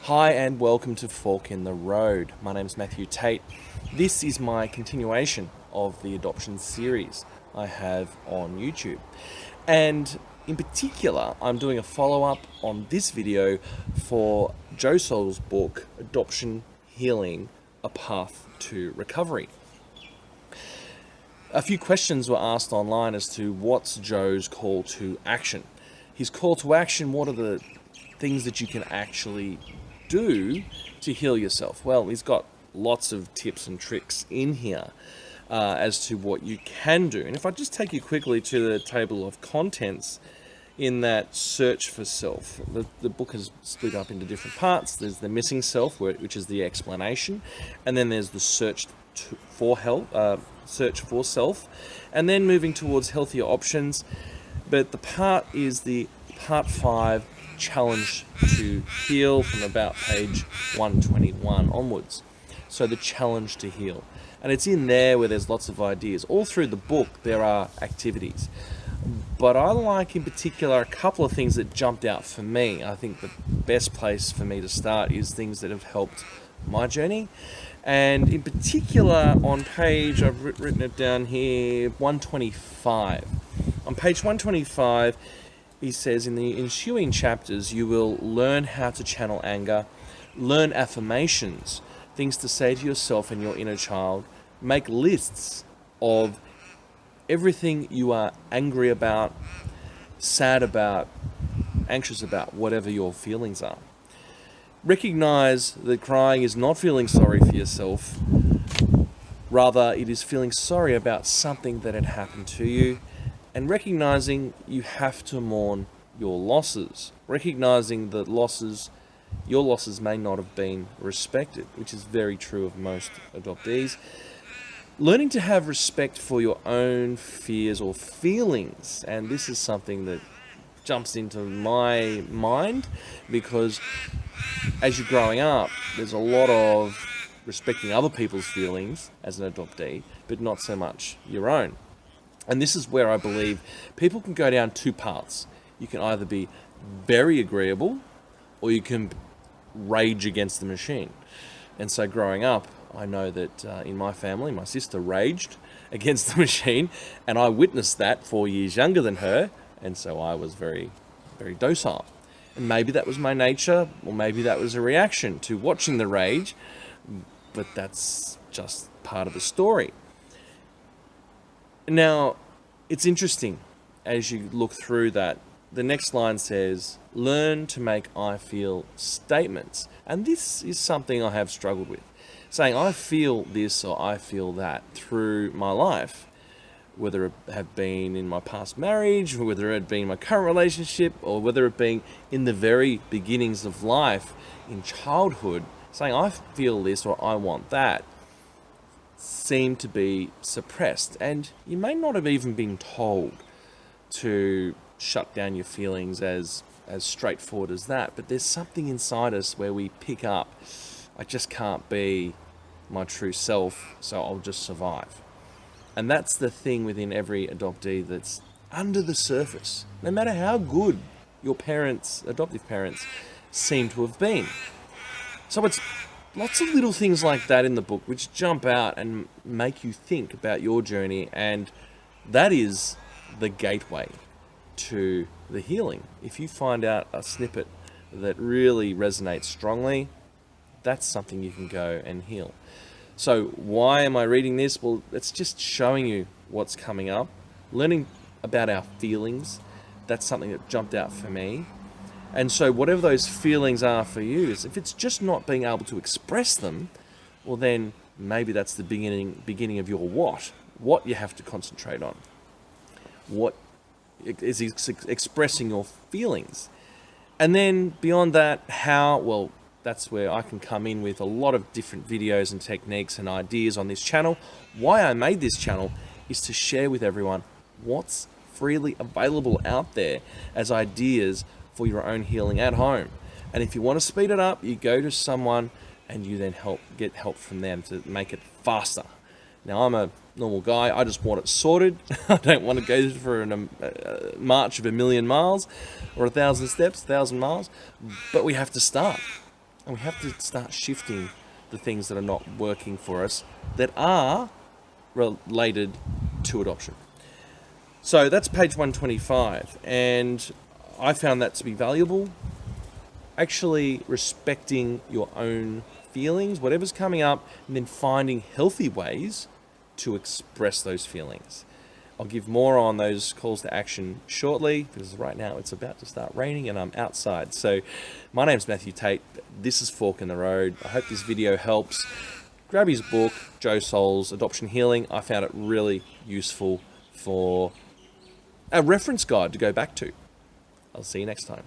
Hi and welcome to Fork in the Road. My name is Matthew Tate. This is my continuation of the adoption series I have on YouTube. And in particular, I'm doing a follow-up on this video for Soll's book, Adoption, Healing, A Path to Recovery. A few questions were asked online as to what's Joe's call to action. His call to action, what are the things that you can actually do to heal yourself? Well, he's got lots of tips and tricks in here as to what you can do. And if I just take you quickly to the table of contents in that search for self, the book is split up into different parts. There's the missing self, which is the explanation, and then there's the search for self, and then moving towards healthier options. But the part is the part 5 challenge to heal from about page 121 onwards. So the challenge to heal. And it's in there where there's lots of ideas. All through the book there are activities. But I like in particular a couple of things that jumped out for me. I think the best place for me to start is things that have helped my journey. And in particular on page, I've written it down here, 125. On page 125, he says, in the ensuing chapters, you will learn how to channel anger, learn affirmations, things to say to yourself and your inner child, make lists of everything you are angry about, sad about, anxious about, whatever your feelings are. Recognize that crying is not feeling sorry for yourself. Rather, it is feeling sorry about something that had happened to you, and recognizing you have to mourn your losses. Recognizing that your losses may not have been respected, which is very true of most adoptees. Learning to have respect for your own fears or feelings, and this is something that jumps into my mind because as you're growing up, there's a lot of respecting other people's feelings as an adoptee, but not so much your own. And this is where I believe people can go down two paths. You can either be very agreeable or you can rage against the machine. And so growing up, I know that in my family, my sister raged against the machine, and I witnessed that 4 years younger than her, and so I was very, very docile. And maybe that was my nature, or maybe that was a reaction to watching the rage, but that's just part of the story. Now, it's interesting as you look through that. The next line says, learn to make I feel statements. And this is something I have struggled with. Saying I feel this or I feel that through my life, whether it have been in my past marriage, or whether it been in my current relationship, or whether it been in the very beginnings of life, in childhood, saying I feel this or I want that, seem to be suppressed. And you may not have even been told to shut down your feelings as straightforward as that, but there's something inside us where we pick up, I just can't be my true self, so I'll just survive. And that's the thing within every adoptee that's under the surface. No matter how good your parents, adoptive parents, seem to have been. So it's lots of little things like that in the book which jump out and make you think about your journey, and that is the gateway to the healing. If you find out a snippet that really resonates strongly, that's something you can go and heal. So why am I reading this? Well, it's just showing you what's coming up, learning about our feelings. That's something that jumped out for me. And so whatever those feelings are for you, is if it's just not being able to express them, well then maybe that's the beginning of your what you have to concentrate on. What is expressing your feelings. And then beyond that, how, well, that's where I can come in with a lot of different videos and techniques and ideas on this channel. Why I made this channel is to share with everyone what's freely available out there as ideas for your own healing at home. And if you want to speed it up, you go to someone and you then get help from them to make it faster. Now, I'm a normal guy. I just want it sorted. I don't want to go for a march of 1,000,000 miles or 1,000 steps, 1,000 miles, but we have to start. and we have to start shifting the things that are not working for us that are related to adoption. So that's page 125, and I found that to be valuable. Actually respecting your own feelings, whatever's coming up, and then finding healthy ways to express those feelings. I'll give more on those calls to action shortly, because right now it's about to start raining and I'm outside. So my name's Matthew Tate. This is Fork in the Road. I hope this video helps. Grab his book, Joe Soll's Adoption Healing. I found it really useful for a reference guide to go back to. I'll see you next time.